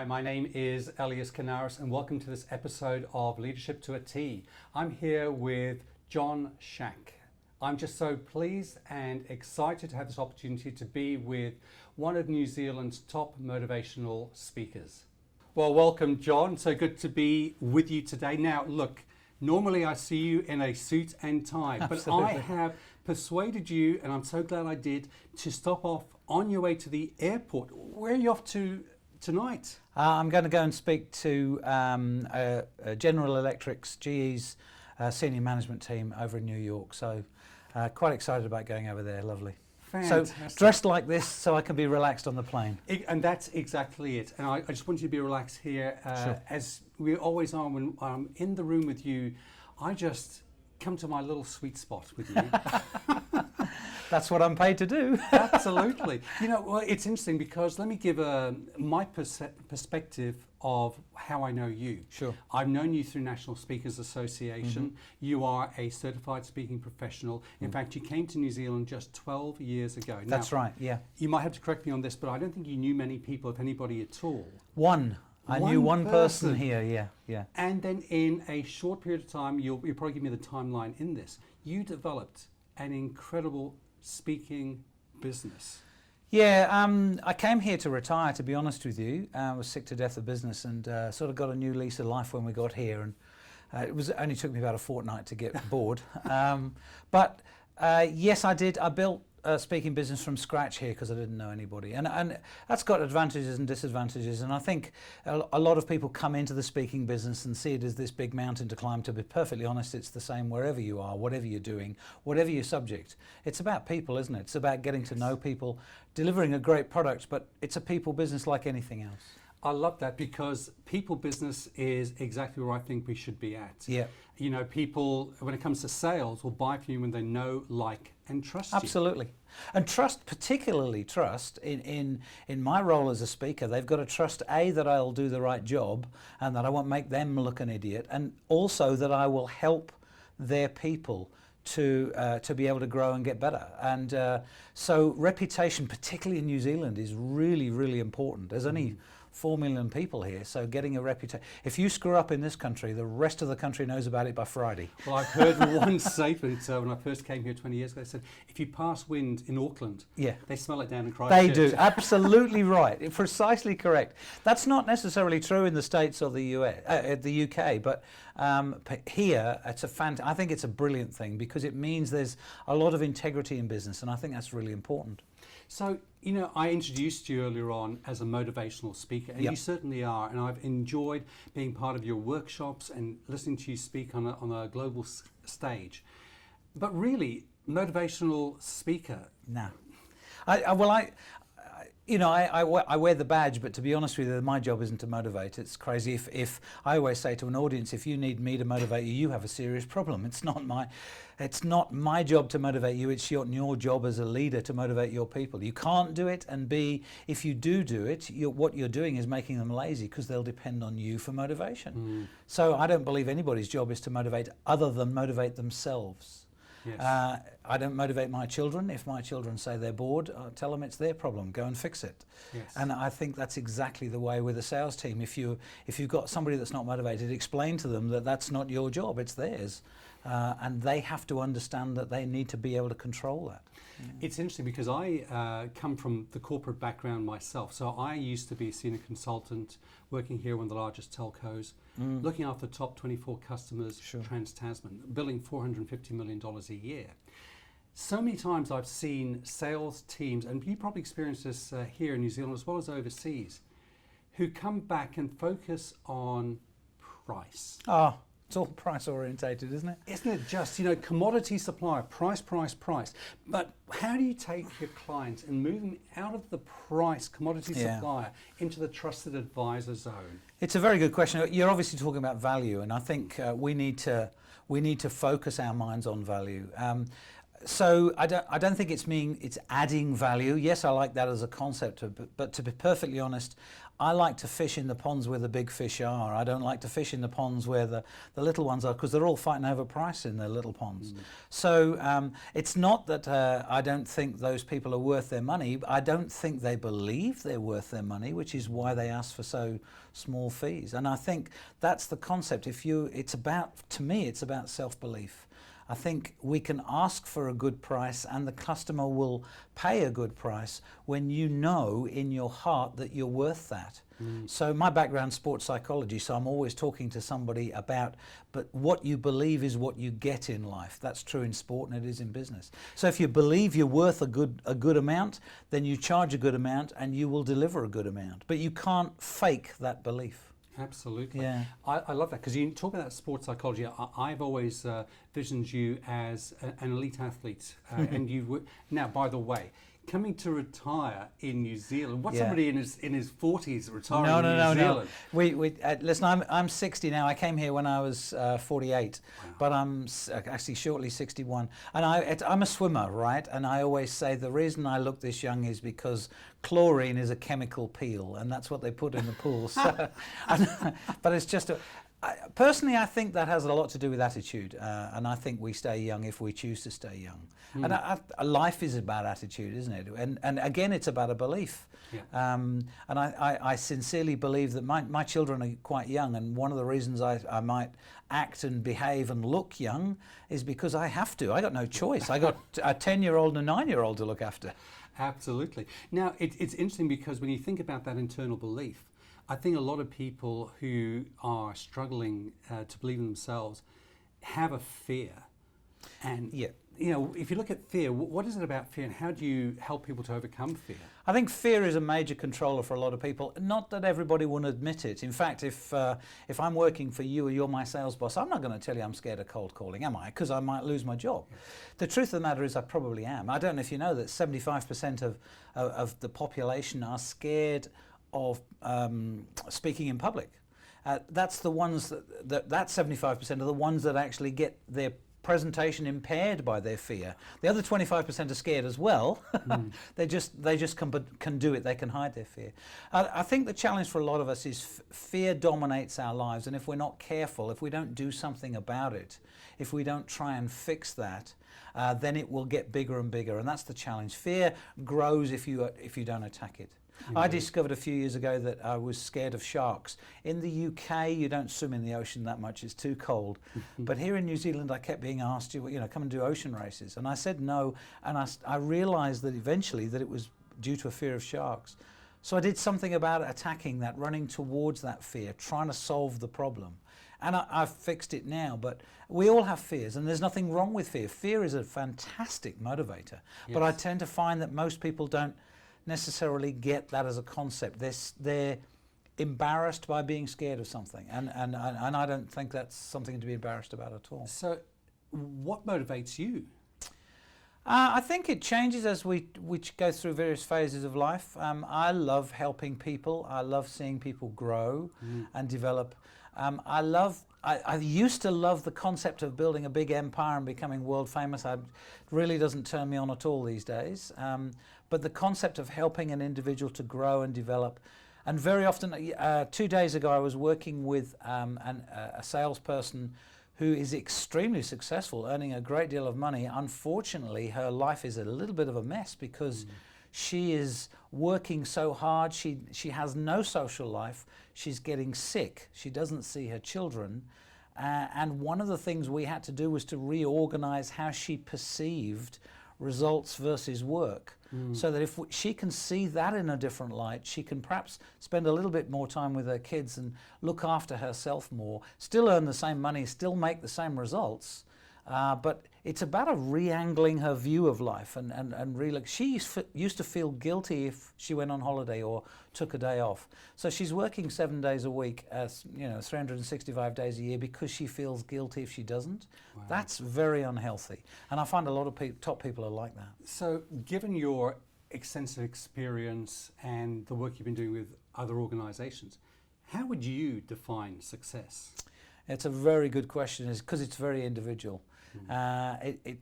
Hi, my name is Elias Kanaris and welcome to this episode of Leadership to a T. I'm here with John Shack. I'm just so pleased and excited to have this opportunity to be with one of New Zealand's top motivational speakers. Well, welcome, John. So good to be with you today. Now, look, normally I see you in a suit and tie, but Absolutely. I have persuaded you, and I'm so glad I did, to stop off on your way to the airport. Where are you off to tonight? I'm going to go and speak to General Electric's, GE's senior management team over in New York. So quite excited about going over there. Lovely. Fantastic. So dressed like this so I can be relaxed on the plane. And that's exactly it. And I just want you to be relaxed here. Sure. As we always are when I'm in the room with you, I just come to my little sweet spot with you. That's what I'm paid to do. Absolutely. You know, well, it's interesting because let me give my perspective of how I know you. Sure. I've known you through National Speakers Association. Mm-hmm. You are a certified speaking professional. In fact, you came to New Zealand just 12 years ago. That's now, right, yeah. You might have to correct me on this, but I don't think you knew many people, if anybody at all. I knew one person here, yeah. And then in a short period of time, you'll probably give me the timeline in this, you developed an incredible speaking business. Yeah, I came here to retire, to be honest with you. I was sick to death of business and sort of got a new lease of life when we got here. And it only took me about a fortnight to get bored. But yes, I did. I built a speaking business from scratch here because I didn't know anybody. And that's got advantages and disadvantages. And I think a lot of people come into the speaking business and see it as this big mountain to climb. To be perfectly honest, it's the same wherever you are, whatever you're doing, whatever your subject. It's about people, isn't it? It's about getting to know people, delivering a great product, but it's a people business like anything else. I love that because people business is exactly where I think we should be at. Yeah. You know, people, when it comes to sales, will buy from you when they know, like, and trust you. Absolutely. And trust, particularly trust, in my role as a speaker, they've got to trust, A, that I'll do the right job and that I won't make them look an idiot, and also that I will help their people to be able to grow and get better. And so reputation, particularly in New Zealand, is really, really important. There's only 4 million people here, so getting a reputation. If you screw up in this country, the rest of the country knows about it by Friday. Well, I've heard one statement when I first came here 20 years ago. They said, if you pass wind in Auckland, they smell it down in Christchurch. They do, absolutely right, precisely correct. That's not necessarily true in the States or the the UK, but here it's I think it's a brilliant thing because it means there's a lot of integrity in business, and I think that's really important. So, you know, I introduced you earlier on as a motivational speaker, and you certainly are, and I've enjoyed being part of your workshops and listening to you speak on a global stage. But really, motivational speaker. No. I wear the badge, but to be honest with you, my job isn't to motivate. It's crazy. If I always say to an audience, if you need me to motivate you, you have a serious problem. It's not my job to motivate you. It's your job as a leader to motivate your people. You can't do it, and B, if you do it, what you're doing is making them lazy because they'll depend on you for motivation. So I don't believe anybody's job is to motivate other than motivate themselves. Yes. I don't motivate my children. If my children say they're bored, I'll tell them it's their problem. Go and fix it. Yes. And I think that's exactly the way with a sales team. If you've got somebody that's not motivated, explain to them that that's not your job, it's theirs. And they have to understand that they need to be able to control that. It's interesting because I come from the corporate background myself. So I used to be a senior consultant working here, one of the largest telcos, looking after the top 24 customers, Trans-Tasman, billing $450 million a year. So many times I've seen sales teams, and you probably experienced this here in New Zealand as well as overseas, who come back and focus on price. Oh. It's all price orientated, isn't it? Isn't it just, you know, commodity supplier, price. But how do you take your clients and move them out of the price commodity supplier into the trusted advisor zone? It's a very good question. You're obviously talking about value, and I think we need to focus our minds on value. So I don't think it's adding value. Yes, I like that as a concept, but to be perfectly honest, I like to fish in the ponds where the big fish are. I don't like to fish in the ponds where the little ones are, because they're all fighting over price in their little ponds. So it's not that I don't think those people are worth their money. I don't think they believe they're worth their money, which is why they ask for so small fees. And I think that's the concept. To me, it's about self-belief. I think we can ask for a good price and the customer will pay a good price when you know in your heart that you're worth that. So my background's sports psychology, so I'm always talking to somebody about, but what you believe is what you get in life. That's true in sport and it is in business. So if you believe you're worth a good amount, then you charge a good amount and you will deliver a good amount. But you can't fake that belief. Absolutely. Yeah. I love that, because you talk about sports psychology. I've always visioned you as an elite athlete. And now, by the way, coming to retire in New Zealand. What's somebody in his 40s retiring in New Zealand? No. Listen, I'm 60 now. I came here when I was 48, but I'm actually shortly 61. And I'm a swimmer, right? And I always say the reason I look this young is because chlorine is a chemical peel, and that's what they put in the pool. So, but it's just personally, I think that has a lot to do with attitude, and I think we stay young if we choose to stay young. And life is about attitude, isn't it? And again, it's about a belief. Yeah. And I sincerely believe that my children are quite young, and one of the reasons I might act and behave and look young is because I have to. I got no choice. I got a 10-year-old and a 9-year-old to look after. Absolutely. Now, it's interesting because when you think about that internal belief, I think a lot of people who are struggling to believe in themselves have a fear. And, if you look at fear, what is it about fear and how do you help people to overcome fear? I think fear is a major controller for a lot of people. Not that everybody will admit it. In fact, if I'm working for you or you're my sales boss, I'm not going to tell you I'm scared of cold calling, am I? Because I might lose my job. Yeah. The truth of the matter is I probably am. I don't know if you know that 75% of the population are scared of speaking in public. That's the ones that 75% are the ones that actually get their presentation impaired by their fear. The other 25% are scared as well. They just can do it. They can hide their fear. I think the challenge for a lot of us is fear dominates our lives, and if we're not careful, if we don't do something about it, if we don't try and fix that, then it will get bigger and bigger, and that's the challenge. Fear grows if you don't attack it. I discovered a few years ago that I was scared of sharks. In the UK, you don't swim in the ocean that much, it's too cold. But here in New Zealand, I kept being asked, come and do ocean races. And I said no, and I realized that eventually that it was due to a fear of sharks. So I did something about attacking that, running towards that fear, trying to solve the problem. And I've fixed it now, but we all have fears, and there's nothing wrong with fear. Fear is a fantastic motivator, but I tend to find that most people don't necessarily get that as a concept. They're embarrassed by being scared of something, and I don't think that's something to be embarrassed about at all. So what motivates you? I think it changes as we go through various phases of life. I love helping people. I love seeing people grow and develop. I used to love the concept of building a big empire and becoming world famous. It really doesn't turn me on at all these days. But the concept of helping an individual to grow and develop, and very often, 2 days ago I was working with a salesperson who is extremely successful, earning a great deal of money. Unfortunately, her life is a little bit of a mess because she is working so hard. She has no social life. She's getting sick. She doesn't see her children. And one of the things we had to do was to reorganize how she perceived results versus work. So that if she can see that in a different light, she can perhaps spend a little bit more time with her kids and look after herself more, still earn the same money, still make the same results, but it's about re-angling her view of life and really, she used to feel guilty if she went on holiday or took a day off. So she's working 7 days a week, 365 days a year because she feels guilty if she doesn't. Wow. That's very unhealthy. And I find a lot of top people are like that. So given your extensive experience and the work you've been doing with other organizations, how would you define success? It's a very good question because it's very individual. The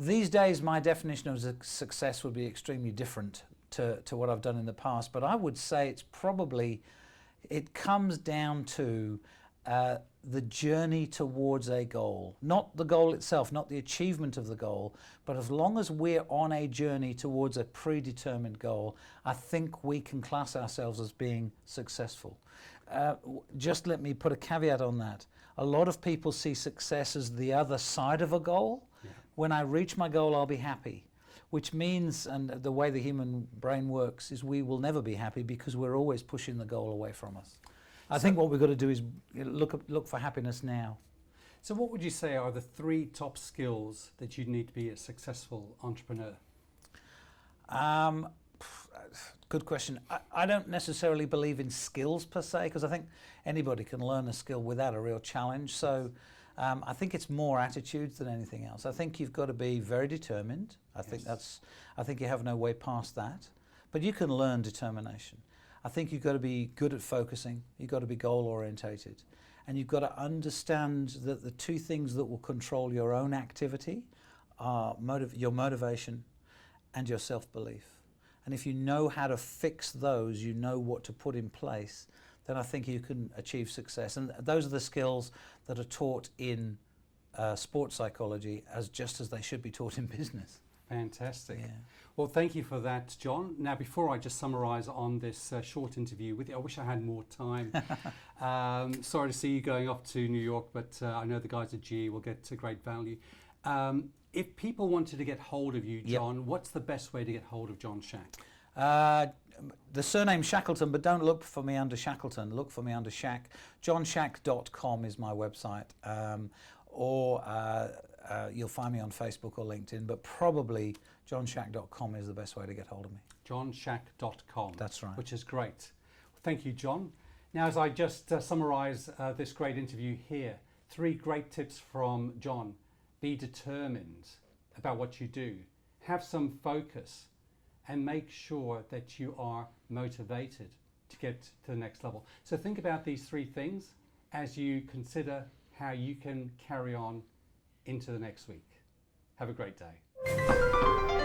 These days, my definition of success would be extremely different to what I've done in the past, but I would say it comes down to the journey towards a goal. Not the goal itself, not the achievement of the goal, but as long as we're on a journey towards a predetermined goal, I think we can class ourselves as being successful. Just let me put a caveat on that. A lot of people see success as the other side of a goal. Yeah. When I reach my goal, I'll be happy. Which means, and the way the human brain works, is we will never be happy because we're always pushing the goal away from us. I think what we've got to do is look for happiness now. So what would you say are the 3 top skills that you need to be a successful entrepreneur? Good question. I don't necessarily believe in skills per se, because I think anybody can learn a skill without a real challenge. So I think it's more attitudes than anything else. I think you've got to be very determined. I think you have no way past that. But you can learn determination. I think you've got to be good at focusing. You've got to be goal orientated. And you've got to understand that the 2 things that will control your own activity are your motivation and your self-belief. And if you know how to fix those, you know what to put in place, then I think you can achieve success. And those are the skills that are taught in sports psychology just as they should be taught in business. Fantastic. Yeah. Well, thank you for that, John. Now, before I just summarise on this short interview with you, I wish I had more time. Sorry to see you going off to New York, but I know the guys at GE will get great value. If people wanted to get hold of you, John, what's the best way to get hold of John Shack? The surname Shackleton, but don't look for me under Shackleton. Look for me under Shack. JohnShack.com is my website. Or you'll find me on Facebook or LinkedIn, but probably JohnShack.com is the best way to get hold of me. JohnShack.com. That's right. Which is great. Thank you, John. Now, as I just summarise this great interview here, 3 great tips from John. Be determined about what you do. Have some focus. And make sure that you are motivated to get to the next level. So think about these 3 things as you consider how you can carry on into the next week. Have a great day.